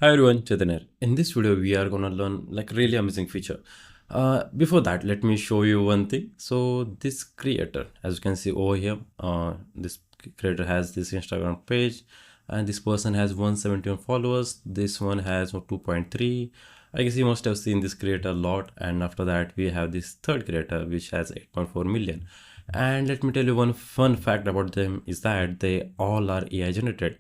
Hi everyone, Chetan here. In this video, we are gonna learn like really amazing feature. Before that, let me show you one thing. So this creator, as you can see over here, this creator has this Instagram page, and this person has 171 followers. This one has 2.3. I guess you must have seen this creator a lot. And after that, we have this third creator which has 8.4 million. And let me tell you one fun fact about them is that they all are AI generated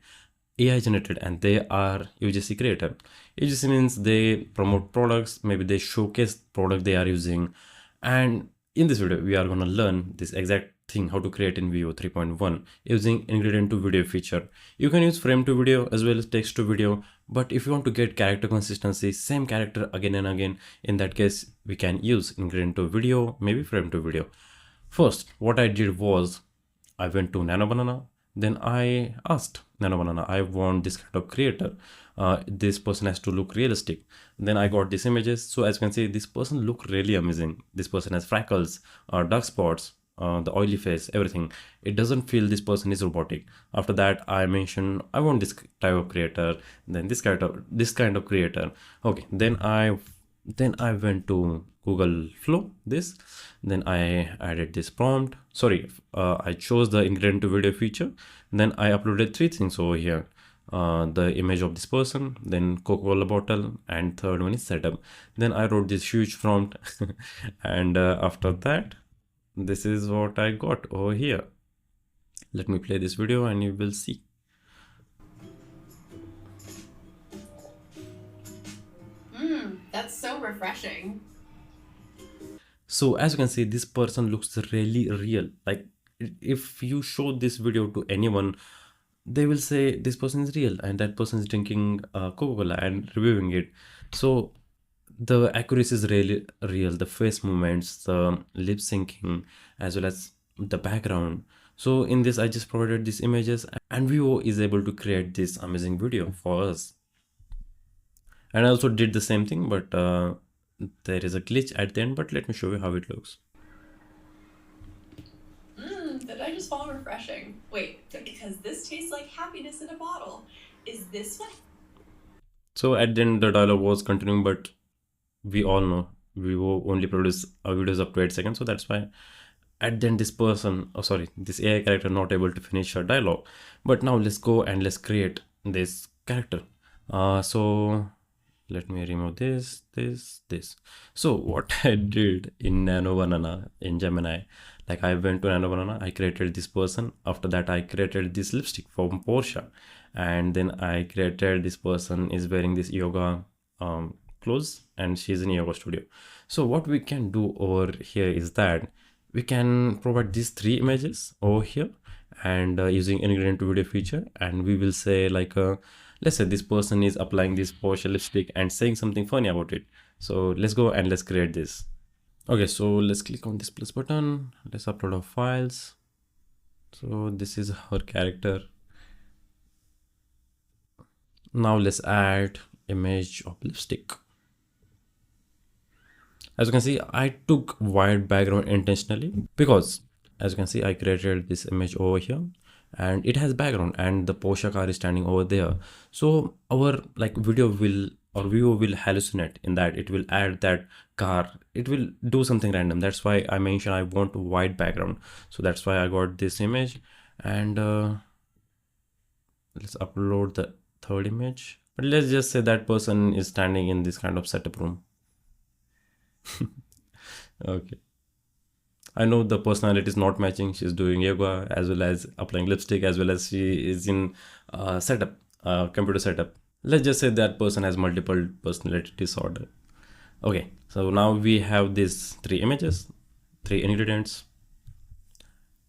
and they are UGC creator. UGC means they promote products, maybe they showcase product they are using. And in this video, we are going to learn this exact thing, how to create in Veo 3.1 using ingredient to video feature. You can use frame to video as well as text to video, but if you want to get character consistency, same character again and again, in that case, we can use ingredient to video, maybe frame to video. First, what I did was I went to Nano Banana. Then I asked Nano Banana, I want this kind of creator. This person has to look realistic. Then I got these images. So as you can see, this person look really amazing. This person has freckles, dark spots, the oily face, everything. It doesn't feel this person is robotic. After that, I mentioned I want this type of creator. Then this kind of creator. Okay. Then I went to Google Flow this. Then I added this prompt. Sorry, I chose the ingredient to video feature. Then I uploaded three things over here. The image of this person, then Coca-Cola bottle, and third one is setup. Then I wrote this huge prompt, and after that, this is what I got over here. Let me play this video and you will see. That's so refreshing. So as you can see, this person looks really real. Like if you show this video to anyone, they will say this person is real and that person is drinking Coca-Cola and reviewing it. So the accuracy is really real. The face movements, the lip syncing, as well as the background. So in this, I just provided these images and Vivo is able to create this amazing video for us. And I also did the same thing, but there is a glitch at the end, but let me show you how it looks. Did I just fall refreshing? Wait, because this tastes like happiness in a bottle. Is this what? So at the end, the dialogue was continuing, but we all know we will only produce videos up to 8 seconds. So that's why at the end, this person, oh sorry, this AI character not able to finish her dialogue. But now let's go and let's create this character. So let me remove this. So what I did in Nano Banana in Gemini, like I went to Nano Banana, I created this person. After that, I created this lipstick from Porsche, and then I created this person is wearing this yoga clothes, and she's in yoga studio. So what we can do over here is that we can provide these three images over here, and using ingredient to video feature, and we will say like let's say this person is applying this Porsche lipstick and saying something funny about it. So let's go and let's create this. Okay, so let's click on this plus button. Let's upload our files. So this is her character. Now let's add image of lipstick. As you can see, I took white background intentionally because as you can see, I created this image over here and it has background and the Porsche car is standing over there. So our like video will or view will hallucinate in that it will add that car. It will do something random. That's why I mentioned I want white background. So that's why I got this image and let's upload the third image. But let's just say that person is standing in this kind of setup room. Okay. I know the personality is not matching. She's doing yoga as well as applying lipstick as well as she is in setup, computer setup. Let's just say that person has multiple personality disorder. Okay, so now we have these three images, three ingredients.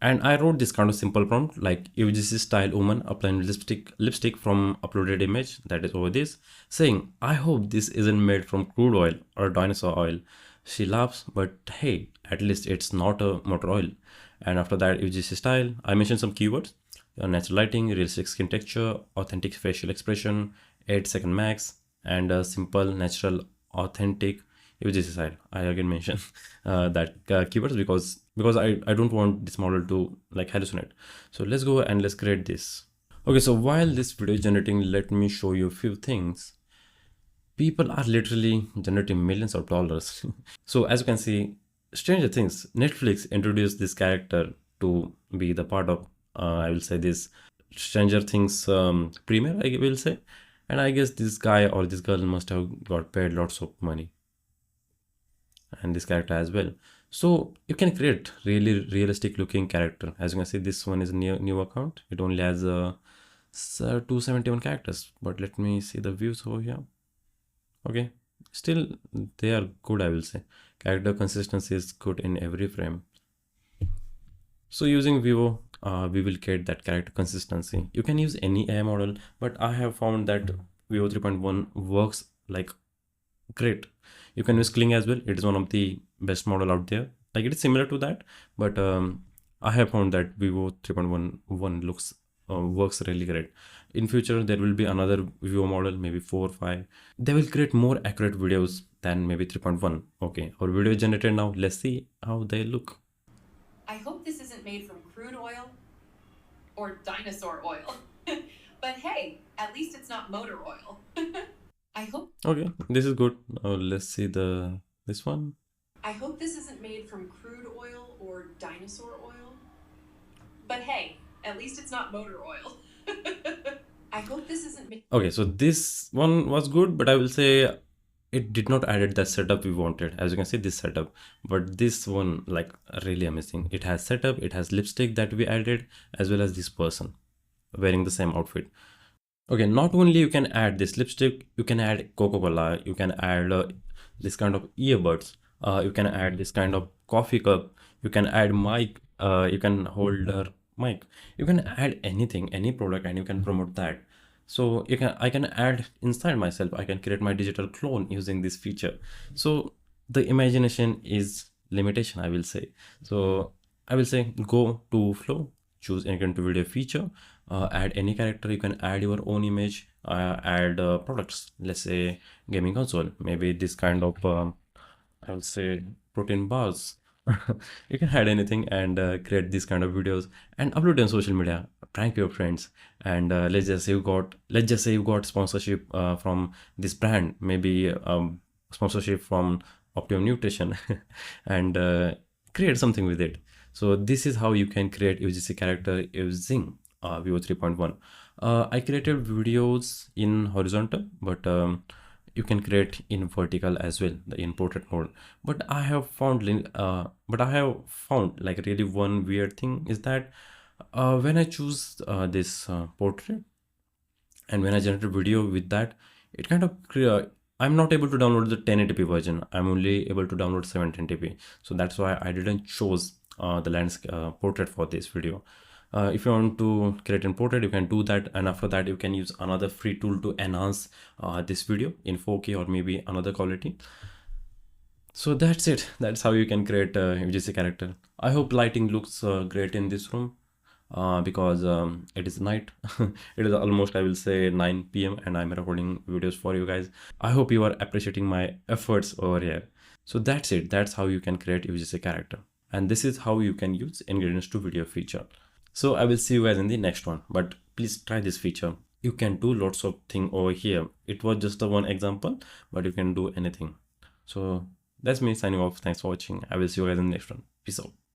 And I wrote this kind of simple prompt like UGC style woman applying lipstick from uploaded image that is over this saying, I hope this isn't made from crude oil or dinosaur oil. She laughs, but hey, at least it's not a motor oil. And after that, UGC style, I mentioned some keywords, natural lighting, realistic skin texture, authentic facial expression, 8-second max, and a simple, natural, authentic UGC style. I again mention that keywords because I don't want this model to like hallucinate. So let's go and let's create this. Okay, so while this video is generating, let me show you a few things. People are literally generating millions of dollars. So as you can see, Stranger Things, Netflix introduced this character to be the part of, I will say this Stranger Things premiere, I will say. And I guess this guy or this girl must have got paid lots of money, and this character as well. So you can create really realistic looking character. As you can see, this one is a new account. It only has 271 characters, but let me see the views over here. Okay, still they are good, I will say. Character consistency is good in every frame. So using Vivo, we will get that character consistency. You can use any AI model, but I have found that Vivo 3.1 works like great. You can use Kling as well. It is one of the best model out there. Like it is similar to that, but I have found that Vivo 3.1 looks works really great. In future, there will be another Vivo model, maybe 4 or 5. They will create more accurate videos than maybe 3.1. Okay, our video is generated now. Let's see how they look. I hope this isn't made from crude oil or dinosaur oil. But hey, at least it's not motor oil. I hope Okay, this is good. Now let's see this one. I hope this isn't made from crude oil or dinosaur oil. But hey, at least it's not motor oil. I hope this isn't made. Okay, so this one was good, but I will say it did not added that setup we wanted. As you can see, this setup, but this one like really amazing. It has setup, it has lipstick that we added, as well as this person wearing the same outfit. Okay, not only you can add this lipstick, you can add Coca-Cola, you can add this kind of earbuds, you can add this kind of coffee cup, you can add mic, you can hold mic, you can add anything, any product, and you can promote that. So I can add inside myself, I can create my digital clone using this feature. So the imagination is limitation, I will say. So I will say go to flow, choose any kind of video feature, add any character. You can add your own image, add products, let's say gaming console, maybe this kind of I will say protein bars. You can add anything and create these kind of videos and upload on social media, prank your friends. And let's just say you got sponsorship from this brand, maybe sponsorship from Optimum Nutrition, and create something with it. So this is how you can create UGC character using Vivo 3.1. I created videos in horizontal, but you can create in vertical as well, in portrait mode. But I have found like really one weird thing is that when I choose this portrait, and when I generate a video with that, it kind of I'm not able to download the 1080p version. I'm only able to download 720p. So that's why I didn't choose the landscape portrait for this video. If you want to create a portrait, you can do that, and after that you can use another free tool to enhance this video in 4K or maybe another quality. So that's it. That's how you can create a UGC character. I hope lighting looks great in this room because it is night. It is almost, I will say, 9 p.m. and I'm recording videos for you guys. I hope you are appreciating my efforts over here. So that's it. That's how you can create UGC character. And this is how you can use ingredients to video feature. So I will see you guys in the next one, but please try this feature. You can do lots of things over here. It was just a one example, but you can do anything. So that's me signing off. Thanks for watching. I will see you guys in the next one. Peace out.